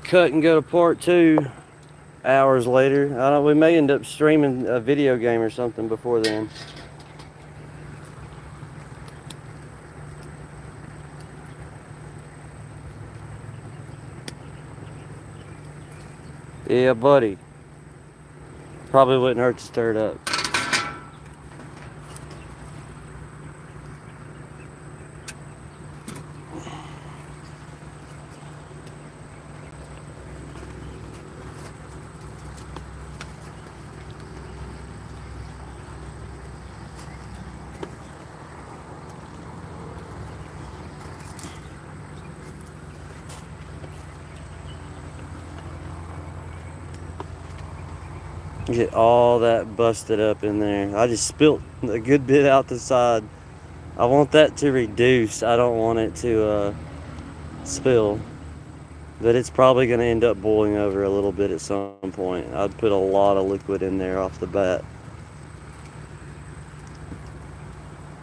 [SPEAKER 1] cut and go to part 2 hours later. I don't know, we may end up streaming a video game or something before then. Yeah, buddy. Probably wouldn't hurt to stir it up. Get all that busted up in there. I just spilt a good bit out the side. I want that to reduce. I don't want it to spill. But it's probably going to end up boiling over a little bit at some point. I'd put a lot of liquid in there off the bat.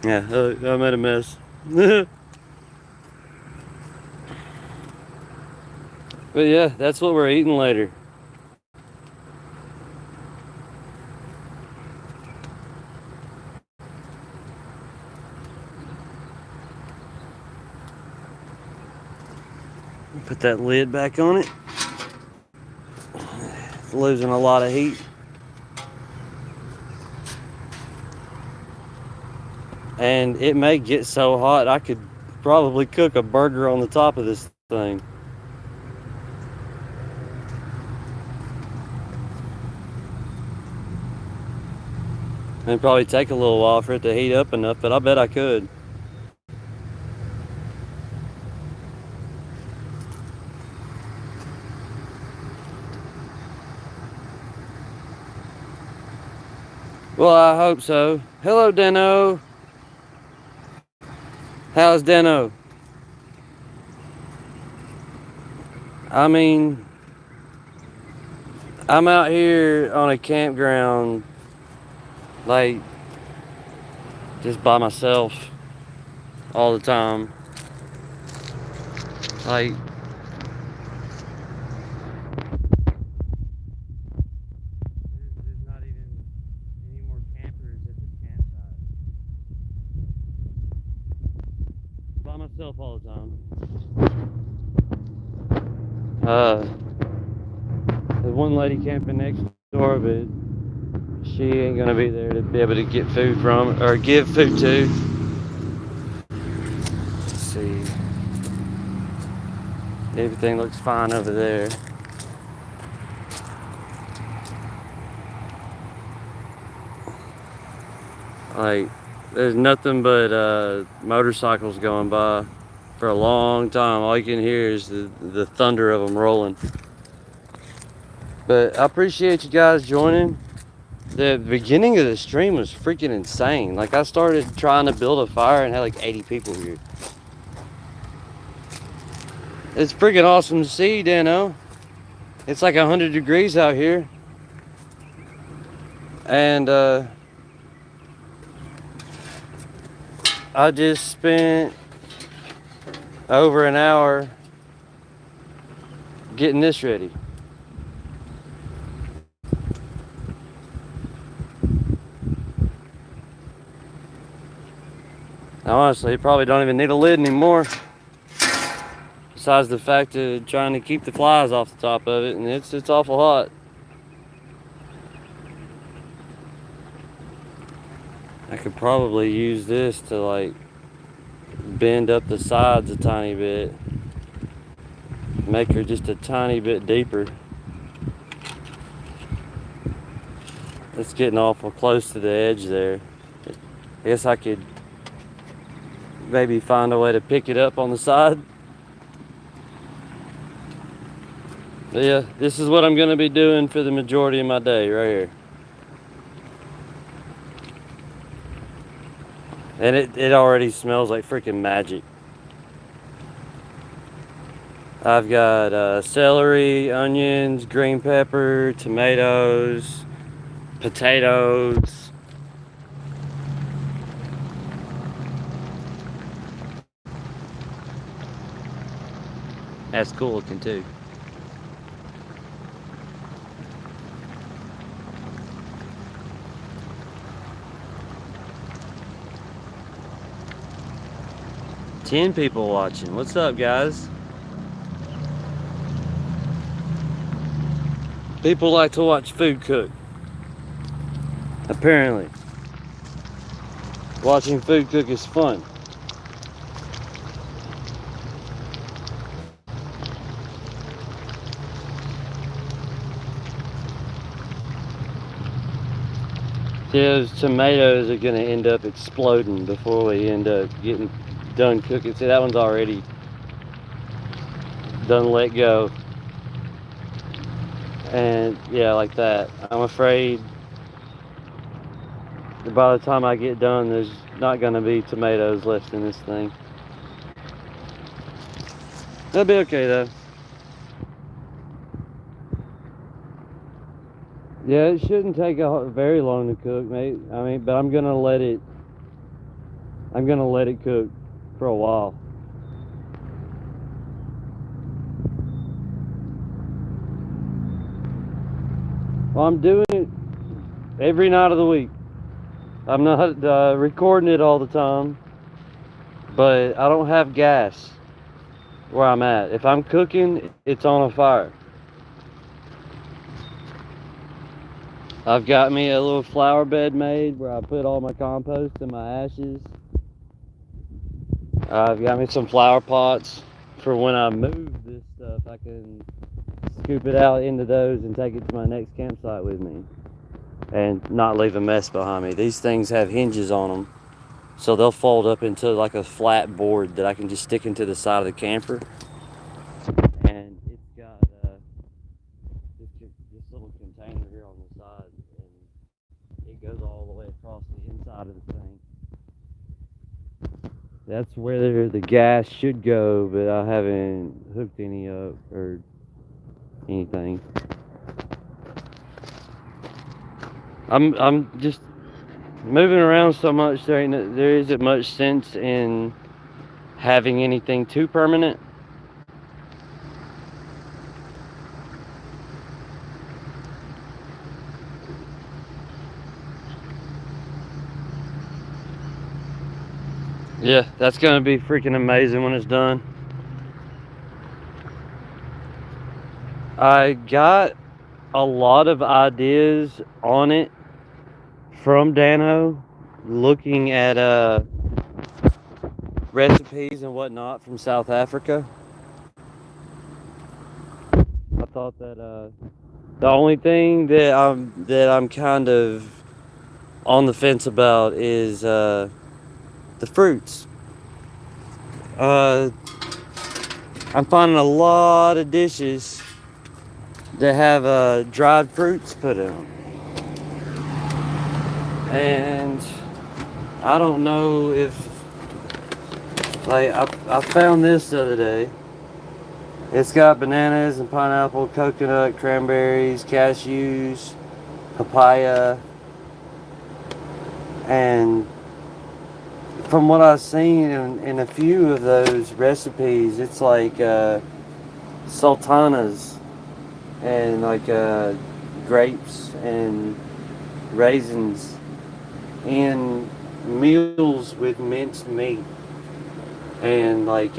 [SPEAKER 1] Yeah, I made a mess. But yeah, that's what we're eating later. Put that lid back on it. It's losing a lot of heat. And it may get so hot I could probably cook a burger on the top of this thing. It'd probably take a little while for it to heat up enough, but I bet I could. Well, I hope so. Hello, Deno. How's Deno? I mean, I'm out here on a campground, like, just by myself all the time. Like, there's not even any more campers at the campsite. By myself all the time. There's one lady camping next door, but she ain't gonna be there to be able to get food from or give food to. Let's see. Everything looks fine over there. Like, there's nothing but motorcycles going by for a long time. All you can hear is the thunder of them rolling. But I appreciate you guys joining. The beginning of the stream was freaking insane. Like, I started trying to build a fire and had like 80 people here. It's freaking awesome to see, Dano. It's like 100 degrees out here. And I just spent over an hour getting this ready. Now, honestly, you probably don't even need a lid anymore. Besides the fact of trying to keep the flies off the top of it, and it's awful hot. I could probably use this to like bend up the sides a tiny bit, make her just a tiny bit deeper. It's getting awful close to the edge there. I guess I could maybe find a way to pick it up on the side. But yeah, this is what I'm gonna be doing for the majority of my day right here. And it already smells like freaking magic. I've got celery, onions, green pepper, tomatoes, potatoes. That's cool looking too. Ten people watching. What's up, guys? People like to watch food cook. Apparently. Watching food cook is fun. See, those tomatoes are gonna end up exploding before we end up getting done cooking. See, that one's already done let go. And yeah, like that. I'm afraid that by the time I get done, there's not gonna be tomatoes left in this thing. That'll be okay though. Yeah, it shouldn't take very long to cook, mate. I mean, but I'm gonna let it cook for a while. Well, I'm doing it every night of the week. I'm not recording it all the time, but I don't have gas where I'm at. If I'm cooking, it's on a fire. I've got me a little flower bed made where I put all my compost and my ashes. I've got me some flower pots for when I move this stuff, I can scoop it out into those and take it to my next campsite with me and not leave a mess behind me. These things have hinges on them, so they'll fold up into like a flat board that I can just stick into the side of the camper. And it's got this little container here on the side, and it goes all the way across the inside of the thing. That's where the gas should go, but I haven't hooked any up or anything. I'm just moving around so much. There isn't much sense in having anything too permanent. Yeah, that's gonna be freaking amazing when it's done. I got a lot of ideas on it from Dano, looking at recipes and whatnot from South Africa. I thought that the only thing that I'm kind of on the fence about is the fruits. I'm finding a lot of dishes that have dried fruits put in them, and I don't know if, like, I found this the other day. It's got bananas and pineapple, coconut, cranberries, cashews, papaya, and from what I've seen in a few of those recipes, it's like sultanas and like grapes and raisins and meals with minced meat and like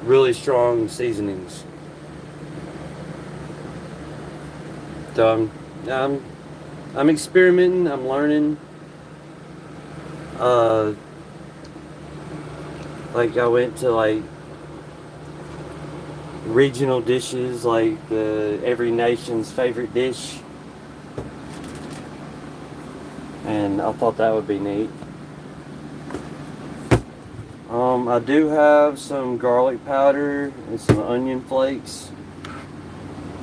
[SPEAKER 1] really strong seasonings. So I'm experimenting. I'm learning. Like I went to like regional dishes, like the every nation's favorite dish. and I thought that would be neat. I do have some garlic powder and some onion flakes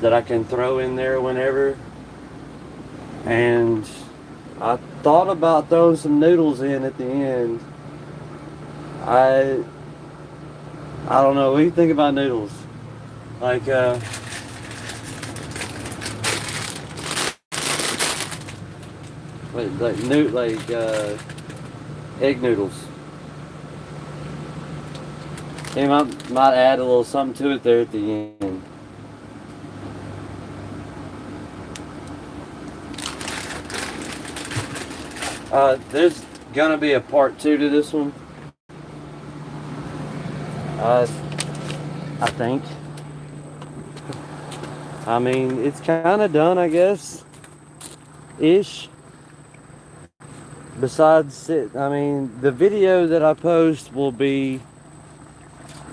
[SPEAKER 1] that I can throw in there whenever. And I thought about throwing some noodles in at the end. I don't know. What do you think about noodles? Like egg noodles. They might add a little something to it there at the end. There's gonna be a part 2 to this one. I think. I mean, it's kind of done, I guess. Ish. Besides it, I mean, the video that I post will be,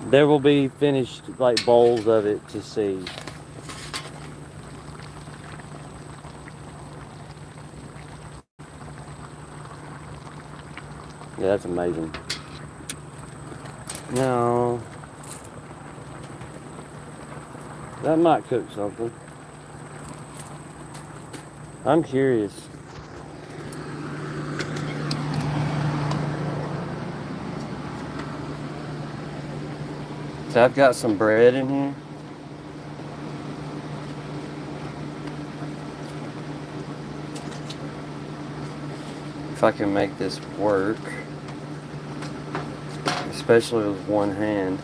[SPEAKER 1] there will be finished like bowls of it to see. Yeah, that's amazing. Now, that might cook something. I'm curious. So I've got some bread in here. If I can make this work, especially with one hand.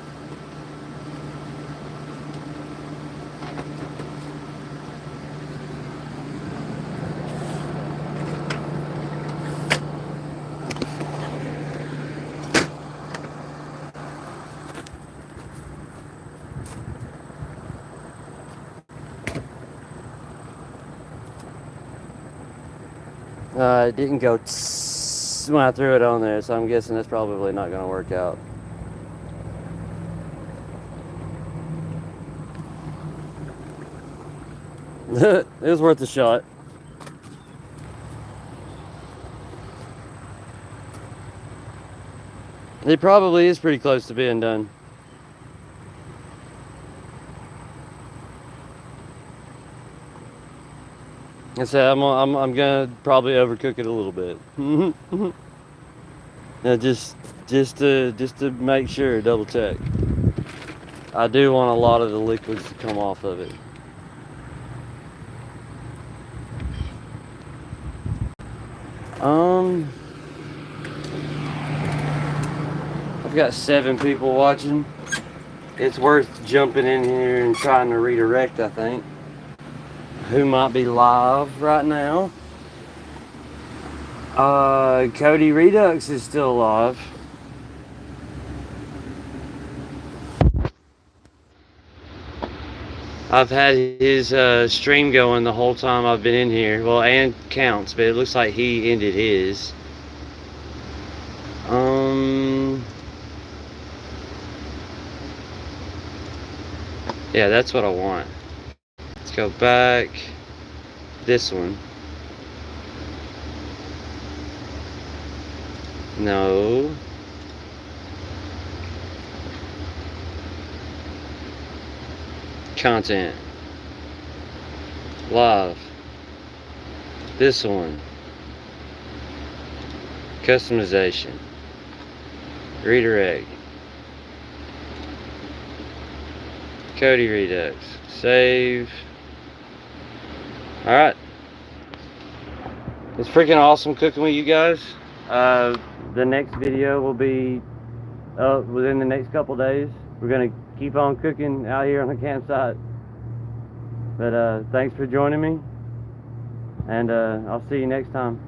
[SPEAKER 1] It didn't go tss when I threw it on there, so I'm guessing that's probably not going to work out. It was worth a shot. It probably is pretty close to being done. I said I'm gonna probably overcook it a little bit. Now just to make sure, double check. I do want a lot of the liquids to come off of it. I've got 7 people watching. It's worth jumping in here and trying to redirect, I think. Who might be live right now? Cody Redux is still alive. I've had his stream going the whole time I've been in here. Well, and counts, but it looks like he ended his. Yeah, that's what I want. Let's go back. This one. No. Content. Live. This one. Customization. Redirect. Cody Redux. Save. Alright. It's freaking awesome cooking with you guys. The next video will be within the next couple days. We're gonna keep on cooking out here on the campsite. But thanks for joining me, and I'll see you next time.